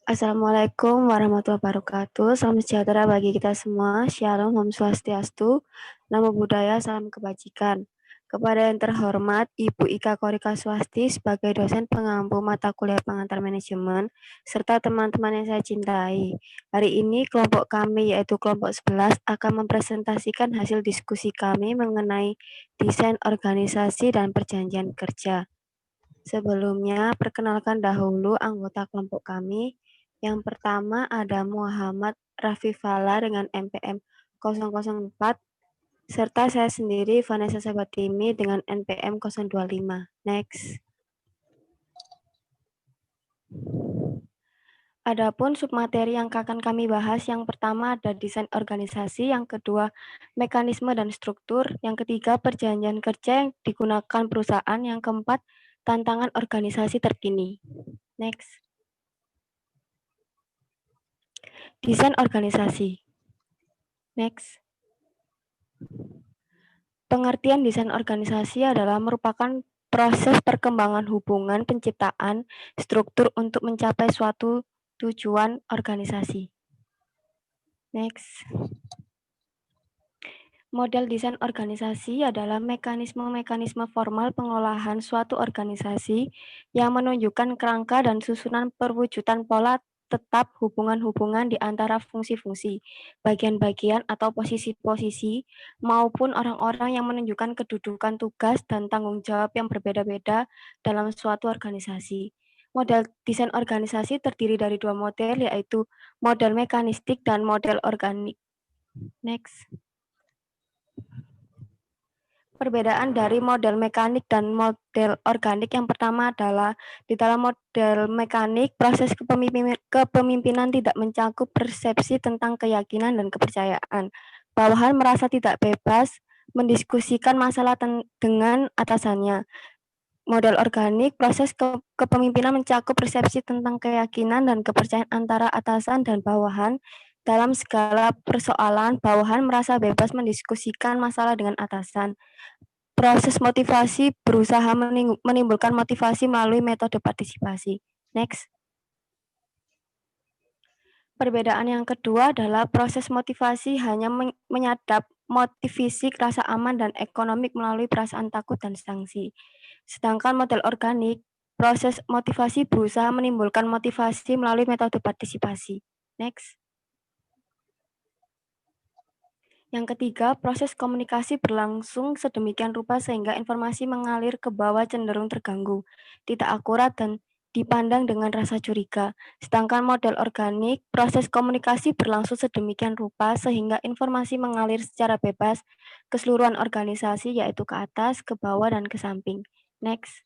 Assalamualaikum warahmatullahi wabarakatuh. Salam sejahtera bagi kita semua. Shalom, Om Swastiastu. Namo Buddhaya, salam kebajikan. Kepada yang terhormat Ibu Ika Korika Swasti sebagai dosen pengampu mata kuliah pengantar manajemen, serta teman-teman yang saya cintai. Hari ini kelompok kami yaitu kelompok 11 akan mempresentasikan hasil diskusi kami mengenai desain organisasi dan perjanjian kerja. Sebelumnya, perkenalkan dahulu anggota kelompok kami. Yang pertama ada Muhammad Rafifala dengan NPM 004, serta saya sendiri Vanessa Sabatimi dengan NPM 025. Next. Adapun submateri yang akan kami bahas, yang pertama ada desain organisasi, yang kedua mekanisme dan struktur, yang ketiga perjanjian kerja yang digunakan perusahaan, yang keempat tantangan organisasi terkini. Next. Desain organisasi. Next. Pengertian desain organisasi adalah merupakan proses perkembangan hubungan penciptaan struktur untuk mencapai suatu tujuan organisasi. Next. Model desain organisasi adalah mekanisme-mekanisme formal pengolahan suatu organisasi yang menunjukkan kerangka dan susunan perwujudan pola tetap hubungan-hubungan di antara fungsi-fungsi, bagian-bagian atau posisi-posisi, maupun orang-orang yang menunjukkan kedudukan tugas dan tanggung jawab yang berbeda-beda dalam suatu organisasi. Model desain organisasi terdiri dari dua model, yaitu model mekanistik dan model organik. Next. Perbedaan dari model mekanik dan model organik yang pertama adalah di dalam model mekanik, proses kepemimpinan tidak mencakup persepsi tentang keyakinan dan kepercayaan. Bawahan merasa tidak bebas mendiskusikan masalah dengan atasannya. Model organik, proses kepemimpinan mencakup persepsi tentang keyakinan dan kepercayaan antara atasan dan bawahan. Dalam segala persoalan, bawahan merasa bebas mendiskusikan masalah dengan atasan. Proses motivasi berusaha menimbulkan motivasi melalui metode partisipasi. Next. Perbedaan yang kedua adalah proses motivasi hanya menyadap motif fisik, rasa aman, dan ekonomik melalui perasaan takut dan sanksi. Sedangkan model organik, proses motivasi berusaha menimbulkan motivasi melalui metode partisipasi. Next. Yang ketiga, proses komunikasi berlangsung sedemikian rupa sehingga informasi mengalir ke bawah cenderung terganggu, tidak akurat, dan dipandang dengan rasa curiga. Sedangkan model organik, proses komunikasi berlangsung sedemikian rupa sehingga informasi mengalir secara bebas ke seluruhan organisasi, yaitu ke atas, ke bawah, dan ke samping. Next.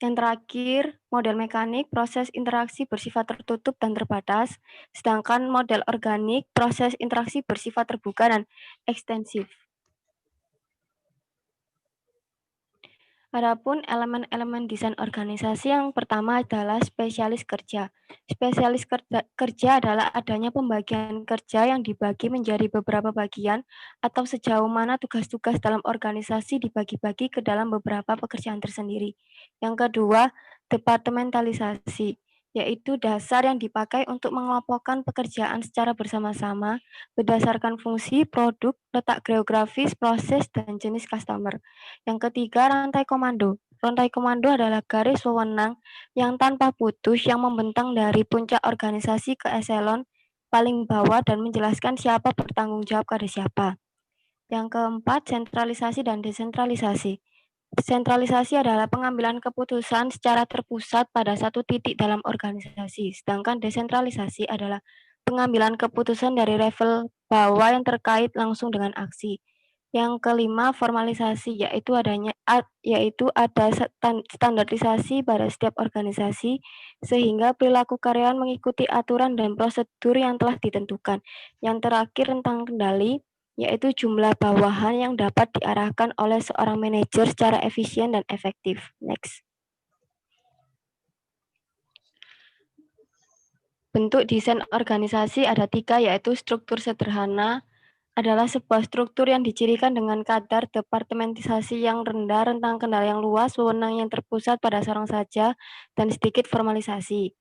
Yang terakhir, model mekanik, proses interaksi bersifat tertutup dan terbatas, sedangkan model organik, proses interaksi bersifat terbuka dan ekstensif. Adapun elemen-elemen desain organisasi yang pertama adalah spesialis kerja. Spesialis kerja adalah adanya pembagian kerja yang dibagi menjadi beberapa bagian atau sejauh mana tugas-tugas dalam organisasi dibagi-bagi ke dalam beberapa pekerjaan tersendiri. Yang kedua, departementalisasi, yaitu dasar yang dipakai untuk mengelompokkan pekerjaan secara bersama-sama berdasarkan fungsi, produk, letak geografis, proses, dan jenis customer. Yang ketiga, rantai komando. Rantai komando adalah garis wewenang yang tanpa putus yang membentang dari puncak organisasi ke eselon paling bawah dan menjelaskan siapa bertanggung jawab pada siapa. Yang keempat, sentralisasi dan desentralisasi. Sentralisasi adalah pengambilan keputusan secara terpusat pada satu titik dalam organisasi, sedangkan desentralisasi adalah pengambilan keputusan dari level bawah yang terkait langsung dengan aksi. Yang kelima, formalisasi, yaitu ada standarisasi pada setiap organisasi sehingga perilaku karyawan mengikuti aturan dan prosedur yang telah ditentukan. Yang terakhir, tentang kendali, yaitu jumlah bawahan yang dapat diarahkan oleh seorang manajer secara efisien dan efektif. Next. Bentuk desain organisasi ada 3, yaitu struktur sederhana, adalah sebuah struktur yang dicirikan dengan kadar departementisasi yang rendah, rentang kendali yang luas, wewenang yang terpusat pada seorang saja, dan sedikit formalisasi.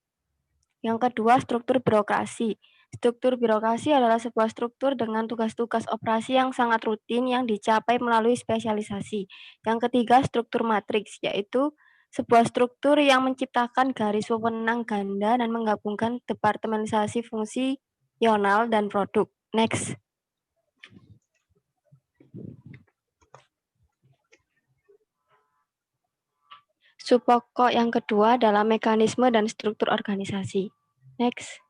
Yang kedua, struktur birokrasi. Struktur birokrasi adalah sebuah struktur dengan tugas-tugas operasi yang sangat rutin yang dicapai melalui spesialisasi. Yang ketiga, struktur matriks, yaitu sebuah struktur yang menciptakan garis wewenang ganda dan menggabungkan departementalisasi fungsional dan produk. Next. Subpokok yang kedua adalah mekanisme dan struktur organisasi. Next.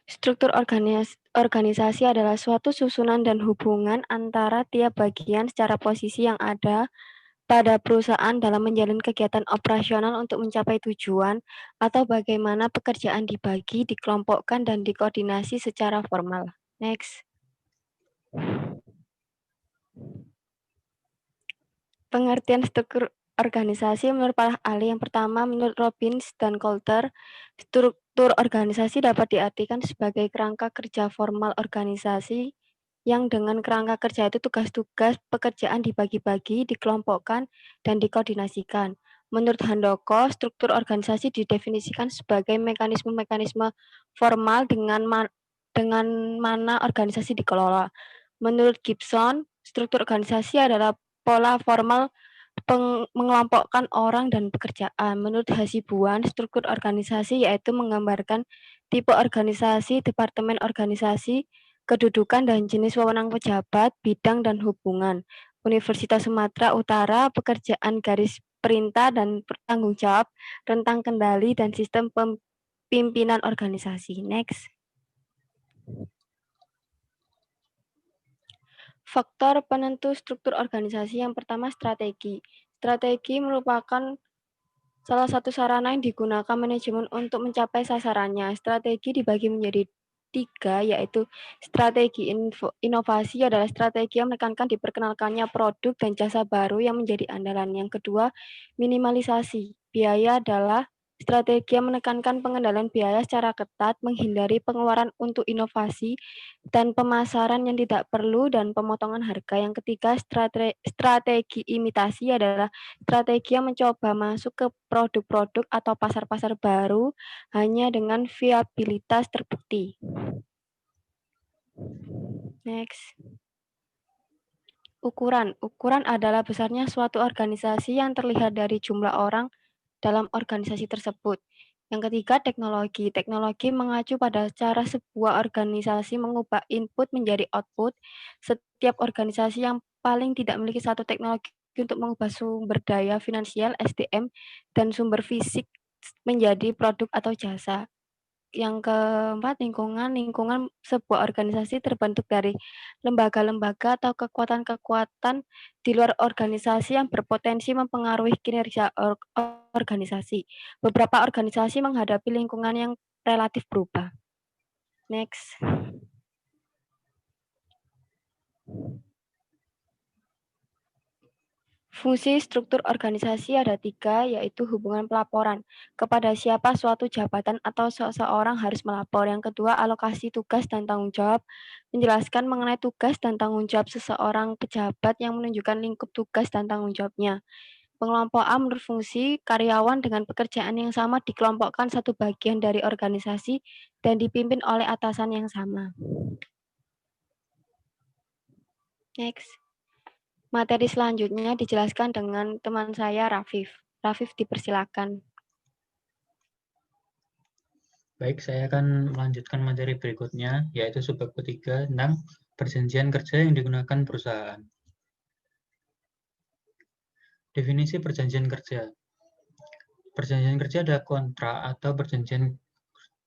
Struktur organisasi adalah suatu susunan dan hubungan antara tiap bagian secara posisi yang ada pada perusahaan dalam menjalin kegiatan operasional untuk mencapai tujuan atau bagaimana pekerjaan dibagi, dikelompokkan, dan dikoordinasi secara formal. Next. Pengertian struktur organisasi menurut para ahli yang pertama, menurut Robbins dan Coulter, struktur organisasi dapat diartikan sebagai kerangka kerja formal organisasi yang dengan kerangka kerja itu tugas-tugas pekerjaan dibagi-bagi, dikelompokkan, dan dikoordinasikan. Menurut Handoko, struktur organisasi didefinisikan sebagai mekanisme-mekanisme formal dengan mana organisasi dikelola. Menurut Gibson, struktur organisasi adalah pola formal mengelompokkan orang dan pekerjaan. Menurut Hasibuan, struktur organisasi yaitu menggambarkan tipe organisasi, departemen organisasi, kedudukan dan jenis wewenang pejabat, bidang dan hubungan. Universitas Sumatera Utara, pekerjaan garis perintah dan tanggung jawab, rentang kendali dan sistem pimpinan organisasi. Next. Faktor penentu struktur organisasi yang pertama strategi. Strategi merupakan salah satu sarana yang digunakan manajemen untuk mencapai sasarannya. Strategi dibagi menjadi 3, yaitu strategi inovasi adalah strategi yang menekankan diperkenalkannya produk dan jasa baru yang menjadi andalan. Yang kedua, minimalisasi. Biaya adalah strategi yang menekankan pengendalian biaya secara ketat, menghindari pengeluaran untuk inovasi, dan pemasaran yang tidak perlu, dan pemotongan harga. Yang ketiga, strategi imitasi adalah strategi yang mencoba masuk ke produk-produk atau pasar-pasar baru hanya dengan viabilitas terbukti. Next. Ukuran. Ukuran adalah besarnya suatu organisasi yang terlihat dari jumlah orang dalam organisasi tersebut. Yang ketiga, teknologi. Teknologi mengacu pada cara sebuah organisasi mengubah input menjadi output. Setiap organisasi yang paling tidak memiliki satu teknologi untuk mengubah sumber daya finansial, SDM, dan sumber fisik menjadi produk atau jasa. Yang keempat, lingkungan. Lingkungan sebuah organisasi terbentuk dari lembaga-lembaga atau kekuatan-kekuatan di luar organisasi yang berpotensi mempengaruhi kinerja organisasi. Beberapa organisasi menghadapi lingkungan yang relatif berubah. Next. Fungsi struktur organisasi ada 3, yaitu hubungan pelaporan. Kepada siapa suatu jabatan atau seseorang harus melapor. Yang kedua, alokasi tugas dan tanggung jawab. Menjelaskan mengenai tugas dan tanggung jawab seseorang pejabat yang menunjukkan lingkup tugas dan tanggung jawabnya. Pengelompokan menurut fungsi karyawan dengan pekerjaan yang sama dikelompokkan satu bagian dari organisasi dan dipimpin oleh atasan yang sama. Next. Materi selanjutnya dijelaskan dengan teman saya, Rafif. Rafif, dipersilakan. Baik, saya akan melanjutkan materi berikutnya, yaitu subbab ketiga tentang perjanjian kerja yang digunakan perusahaan. Definisi perjanjian kerja. Perjanjian kerja adalah kontrak atau perjanjian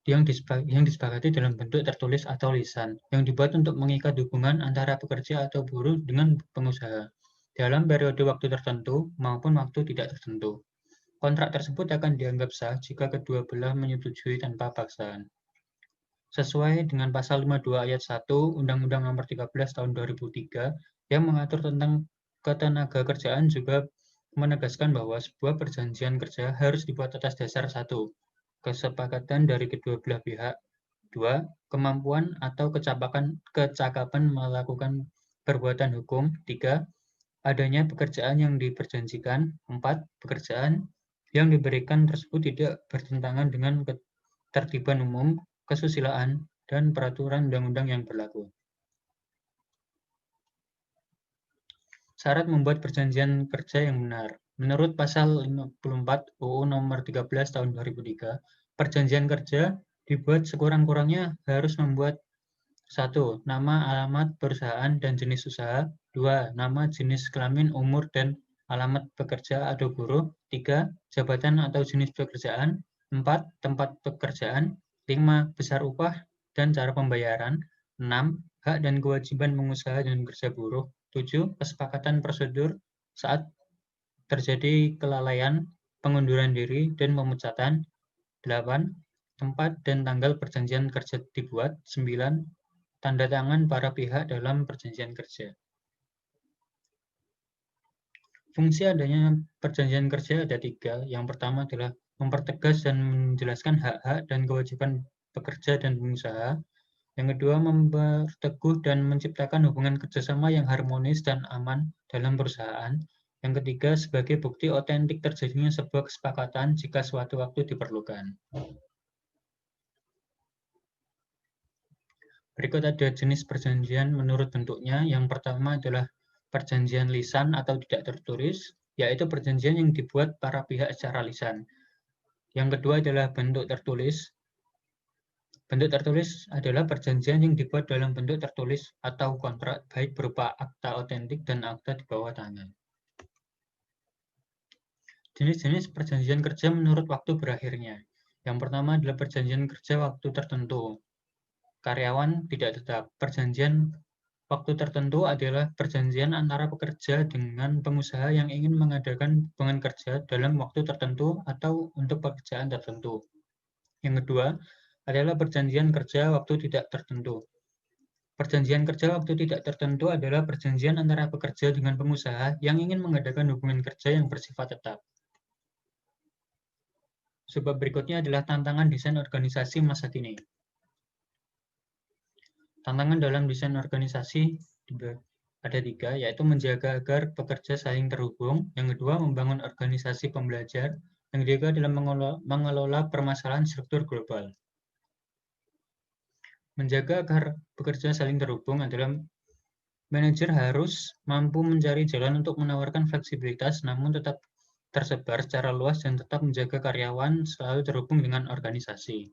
yang disepakati dalam bentuk tertulis atau lisan, yang dibuat untuk mengikat hubungan antara pekerja atau buruh dengan pengusaha, dalam periode waktu tertentu maupun waktu tidak tertentu. Kontrak tersebut akan dianggap sah jika kedua belah menyetujui tanpa paksaan. Sesuai dengan pasal 52 ayat 1 Undang-Undang Nomor 13 Tahun 2003 yang mengatur tentang ketenagakerjaan juga menegaskan bahwa sebuah perjanjian kerja harus dibuat atas dasar 1. Kesepakatan dari kedua belah pihak. 2. 2. Kemampuan atau kecakapan melakukan perbuatan hukum. 3. Adanya pekerjaan yang diperjanjikan. 4. Pekerjaan yang diberikan tersebut tidak bertentangan dengan ketertiban umum, kesusilaan, dan peraturan undang-undang yang berlaku. Syarat membuat perjanjian kerja yang benar. Menurut pasal 54 UU nomor 13 tahun 2003, perjanjian kerja dibuat sekurang-kurangnya harus membuat 1. Nama, alamat perusahaan dan jenis usaha. 2. Nama, jenis kelamin, umur, dan alamat pekerja atau buruh. 3. Jabatan atau jenis pekerjaan. 4. Tempat pekerjaan. 5. Besar upah dan cara pembayaran. 6. Hak dan kewajiban pengusaha dan kerja buruh. 7. Kesepakatan prosedur saat terjadi kelalaian, pengunduran diri, dan pemecatan. 8. Tempat dan tanggal perjanjian kerja dibuat. 9. Tanda tangan para pihak dalam perjanjian kerja. Fungsi adanya perjanjian kerja ada 3. Yang pertama adalah mempertegas dan menjelaskan hak-hak dan kewajiban pekerja dan pengusaha. Yang kedua, memperteguh dan menciptakan hubungan kerjasama yang harmonis dan aman dalam perusahaan. Yang ketiga, sebagai bukti otentik terjadinya sebuah kesepakatan jika suatu waktu diperlukan. Berikut ada jenis perjanjian menurut bentuknya. Yang pertama adalah perjanjian lisan atau tidak tertulis, yaitu perjanjian yang dibuat para pihak secara lisan. Yang kedua adalah bentuk tertulis. Bentuk tertulis adalah perjanjian yang dibuat dalam bentuk tertulis atau kontrak, baik berupa akta otentik dan akta di bawah tangan. Jenis-jenis perjanjian kerja menurut waktu berakhirnya. Yang pertama adalah perjanjian kerja waktu tertentu. Karyawan tidak tetap. Perjanjian waktu tertentu adalah perjanjian antara pekerja dengan pengusaha yang ingin mengadakan hubungan kerja dalam waktu tertentu atau untuk pekerjaan tertentu. Yang kedua adalah perjanjian kerja waktu tidak tertentu. Perjanjian kerja waktu tidak tertentu adalah perjanjian antara pekerja dengan pengusaha yang ingin mengadakan hubungan kerja yang bersifat tetap. Sebab berikutnya adalah tantangan desain organisasi masa kini. Tantangan dalam desain organisasi ada 3, yaitu menjaga agar pekerja saling terhubung. Yang kedua, membangun organisasi pembelajar. Yang ketiga adalah mengelola permasalahan struktur global. Menjaga agar pekerja saling terhubung adalah manajer harus mampu mencari jalan untuk menawarkan fleksibilitas namun tetap tersebar secara luas dan tetap menjaga karyawan selalu terhubung dengan organisasi.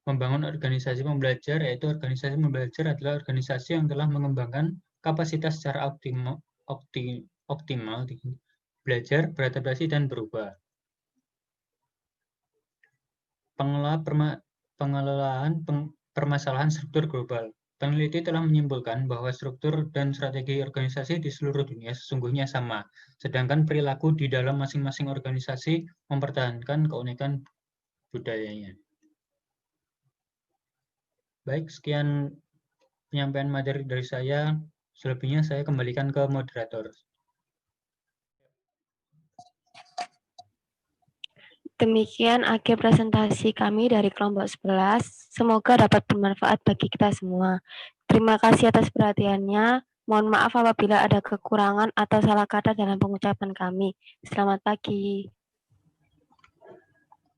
Membangun organisasi pembelajar, yaitu organisasi pembelajar adalah organisasi yang telah mengembangkan kapasitas secara optimal belajar, beradaptasi, dan berubah. Pengelolaan permasalahan struktur global. Peneliti telah menyimpulkan bahwa struktur dan strategi organisasi di seluruh dunia sesungguhnya sama, sedangkan perilaku di dalam masing-masing organisasi mempertahankan keunikan budayanya. Baik, sekian penyampaian materi dari saya. Selebihnya saya kembalikan ke moderator. Demikian akhir presentasi kami dari kelompok 11. Semoga dapat bermanfaat bagi kita semua. Terima kasih atas perhatiannya. Mohon maaf apabila ada kekurangan atau salah kata dalam pengucapan kami. Selamat pagi.